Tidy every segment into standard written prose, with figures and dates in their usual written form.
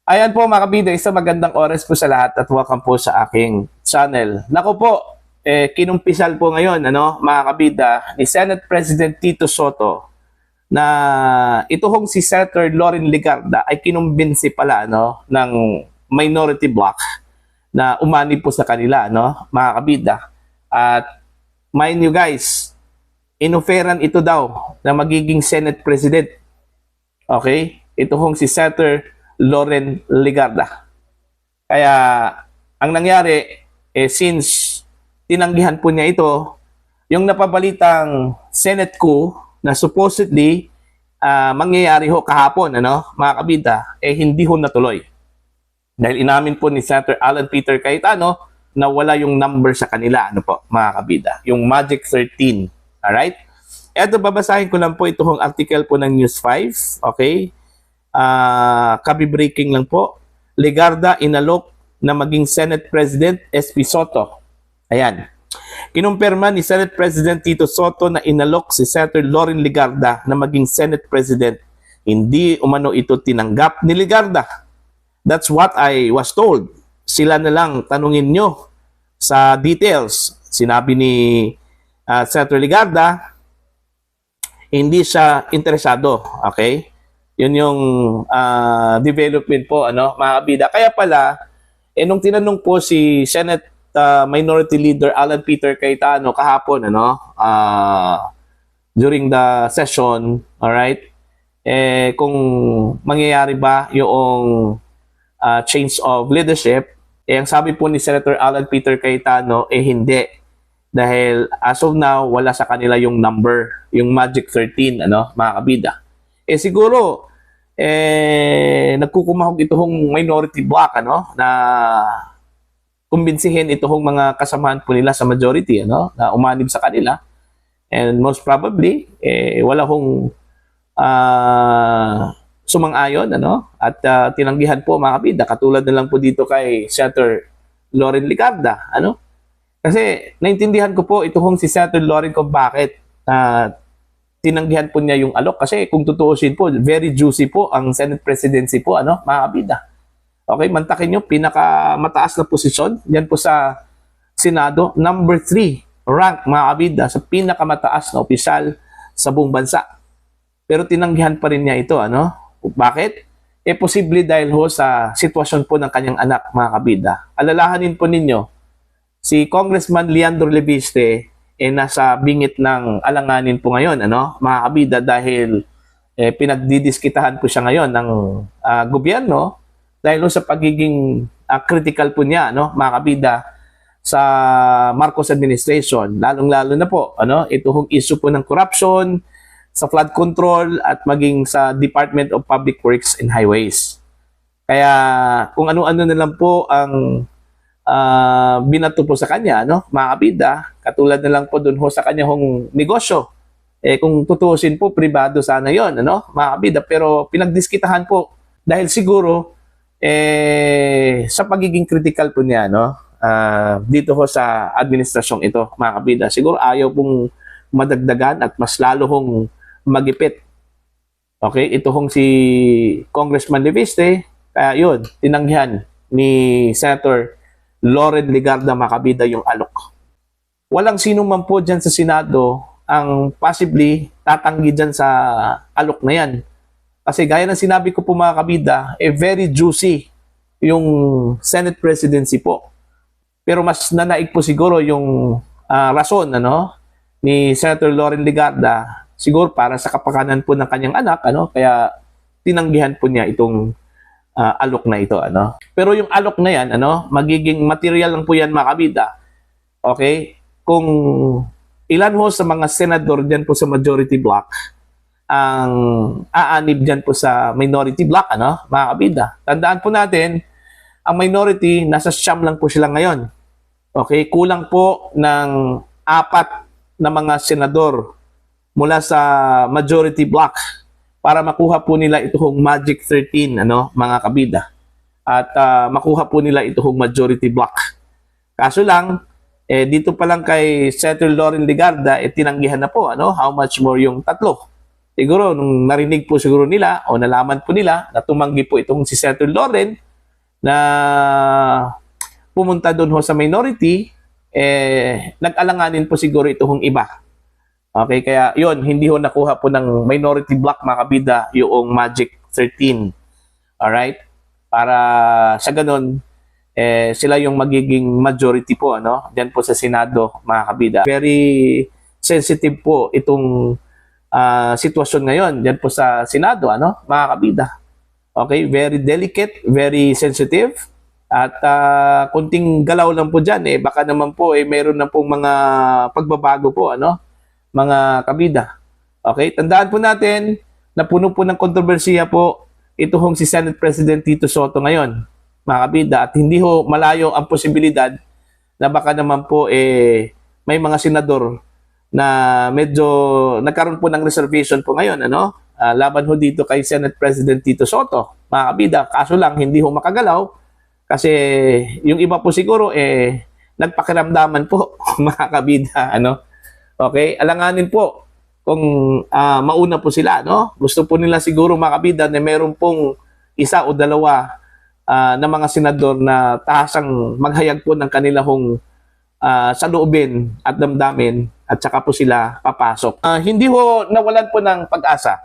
Ayan po mga kabida, isang magandang oras po sa lahat at welcome po sa aking channel. Nako po, kinumpisal po ngayon mga kabida ni Senate President Tito Soto na ito hong si Senator Loren Legarda ay kinumbinsi pala ng minority bloc na umani po sa kanila mga kabida. At mind you guys, inoferan ito daw na magiging Senate President. Okay? Ito hong si Senator Loren Legarda. Kaya ang nangyari, since tinanggihan po niya ito, yung napabalitang Senate coup na supposedly mangyayari ho kahapon, mga kabida, hindi ho natuloy. Dahil inamin po ni Senator Alan Peter Cayetano na wala yung number sa kanila, mga kabida, yung Magic 13. Alright? Eto, babasahin ko lang po itong article po ng News 5. Okay? Kabi-breaking lang po. Legarda inalok na maging Senate President SP Soto. Ayan. Kinumpirma ni Senate President Tito Soto na inalok si Senator Loren Legarda na maging Senate President. Hindi umano ito tinanggap ni Legarda. That's what I was told. Sila na lang tanungin nyo sa details. Sinabi ni Senator Legarda, hindi siya interesado. Okay? Yun yung development po, mga kabida. Kaya pala, nung tinanong po si Senate Minority Leader Alan Peter Cayetano kahapon, during the session, alright, kung mangyayari ba yung change of leadership, ang sabi po ni Senator Alan Peter Cayetano, hindi. Dahil as of now, wala sa kanila yung number, yung Magic 13, mga kabida. Siguro, nagkukumahog itong minority bloc, na kumbinsihin itong mga kasamahan po nila sa majority, na umanib sa kanila. And most probably, wala hong sumang-ayon, at tinanggihan po mga kabida, katulad na lang po dito kay Senator Loren Legarda, Kasi naintindihan ko po itong si Senator Loren kung bakit tinanggihan po niya yung alok kasi kung tutuusin po, very juicy po ang Senate presidency po, mga kabida. Okay, mantakin nyo, pinakamataas na posisyon, yan po sa Senado, number 3 rank, mga kabida, sa pinakamataas na opisyal sa buong bansa. Pero tinanggihan pa rin niya ito, Bakit? Posible dahil ho sa sitwasyon po ng kanyang anak, mga kabida. Alalahanin po ninyo, si Congressman Leandro Leviste, nasa bingit ng alanganin po ngayon, mga kabida, dahil pinagdidiskitahan po siya ngayon ng gobyerno dahil sa pagiging critical po niya, mga kabida, sa Marcos administration, lalong-lalo na po, itong issue po ng corruption, sa flood control, at maging sa Department of Public Works and Highways. Kaya kung ano-ano na lang po ang binato po sa kanya, mga kabida, katulad na lang po dun ho sa kanya hong negosyo. Kung tutuusin po, pribado sana yon, mga kabida, pero pinagdiskitahan po dahil siguro sa pagiging critical po niya, dito ho sa administrasyong ito, mga kabida. Siguro ayaw pong madagdagan at mas lalo hong magipit. Okay, ito hong si Congressman Leviste, kaya yun, tinanggihan ni Senator Loren Legarda, mga kabida, yung alok. Walang sino man po dyan sa Senado ang possibly tatanggi dyan sa alok na yan. Kasi gaya ng sinabi ko po, mga kabida, very juicy yung Senate presidency po. Pero mas nanaig po siguro yung rason ni Senator Loren Legarda, siguro para sa kapakanan po ng kanyang anak, kaya tinanggihan po niya itong alok na ito, Pero yung alok na yan, magiging material lang po yan, mga kabida. Okay? Kung ilan ho sa mga senador diyan po sa majority block ang aanib diyan po sa minority block, mga kabida. Tandaan po natin, ang minority, nasa siyam lang po sila ngayon. Okay? Kulang po ng 4 na mga senador mula sa majority block para makuha po nila itong Magic 13, mga kabida. At makuha po nila itong majority block. Kaso lang, dito pa lang kay Senator Loren Legarda, tinanggihan na po, how much more yung 3. siguro nung narinig po siguro nila o nalaman po nila na tumanggi po itong si Senator Loren na pumunta doon ho sa minority, nag-alanganin po siguro itong iba. Okay, kaya yon hindi ho nakuha po ng minority block mga kabida yung Magic 13. Alright? Para sa ganun, sila yung magiging majority po, ano? Diyan po sa Senado, mga kabida. Very sensitive po itong sitwasyon ngayon diyan po sa Senado, ano? Mga kabida. Okay, very delicate, very sensitive. At kunting galaw lang po diyan baka naman po mayroon na pong mga pagbabago po, ano? Mga kabida. Okay, tandaan po natin na puno po ng kontrobersiya po ito hong si Senate President Tito Soto ngayon, mga kabida, at hindi ho malayo ang posibilidad na baka naman po may mga senador na medyo nagkaroon po ng reservation po ngayon, ano? Laban ho dito kay Senate President Tito Soto, mga kabida. Kaso lang hindi ho makagalaw kasi yung iba po siguro nagpakiramdaman po, mga kabida, ano? Okay, alanganin po kung mauna po sila, no? Gusto po nila siguro mga kabida na meron pong isa o dalawa na mga senador na tahasang maghayag po ng kanilang saloobin at damdamin at saka po sila papasok. Hindi ho nawalan po ng pag-asa.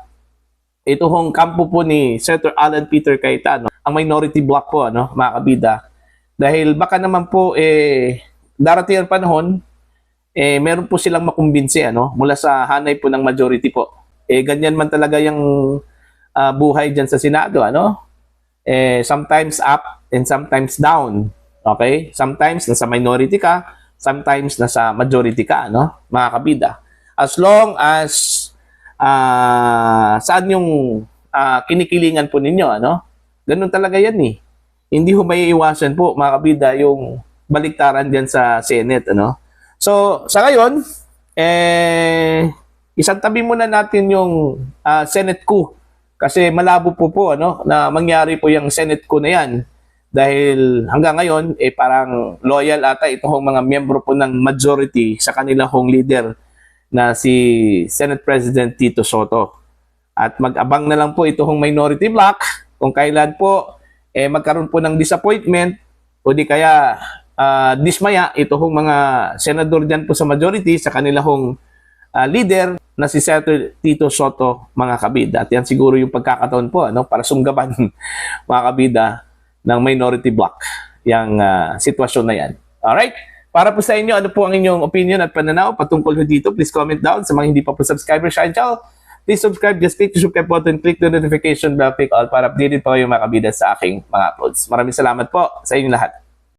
Ito hong kampo po ni Senator Alan Peter Cayetano, ang minority block po, ano, mga kabida. Dahil baka naman po darating ang panahon meron po silang makumbinsi, ano, mula sa hanay po ng majority po. Ganyan man talaga yung buhay dyan sa Senado, ano? Sometimes up and sometimes down. Okay? Sometimes nasa minority ka, sometimes nasa majority ka, ano? Mga kabida. As long as saan yung kinikilingan po ninyo, ano? Ganun talaga yan Hindi ho may iwasan po, mga kabida, yung baliktaran dyan sa Senate, ano? So, sa ngayon, isang tabi muna natin yung Senate coup kasi malabo po ano, na mangyari po yung Senate coup na yan dahil hanggang ngayon, parang loyal ata itong mga miyembro po ng majority sa kanilang leader na si Senate President Tito Soto. At mag-abang na lang po itong minority block kung kailan po magkaroon po ng disappointment o di kaya dismaya itong mga senador dyan po sa majority sa kanilang leader na si Senator Tito Soto, mga kabida. At yan siguro yung pagkakataon po, ano, para sunggaban mga kabida ng minority block yung sitwasyon na yan. Alright? Para po sa inyo, ano po ang inyong opinion at pananaw patungkol dito, please comment down. Sa mga hindi pa po subscriber sa channel, please subscribe, just click the subscribe button, click the notification bell, click all para updated po kayo mga kabida sa aking mga uploads. Maraming salamat po sa inyo lahat.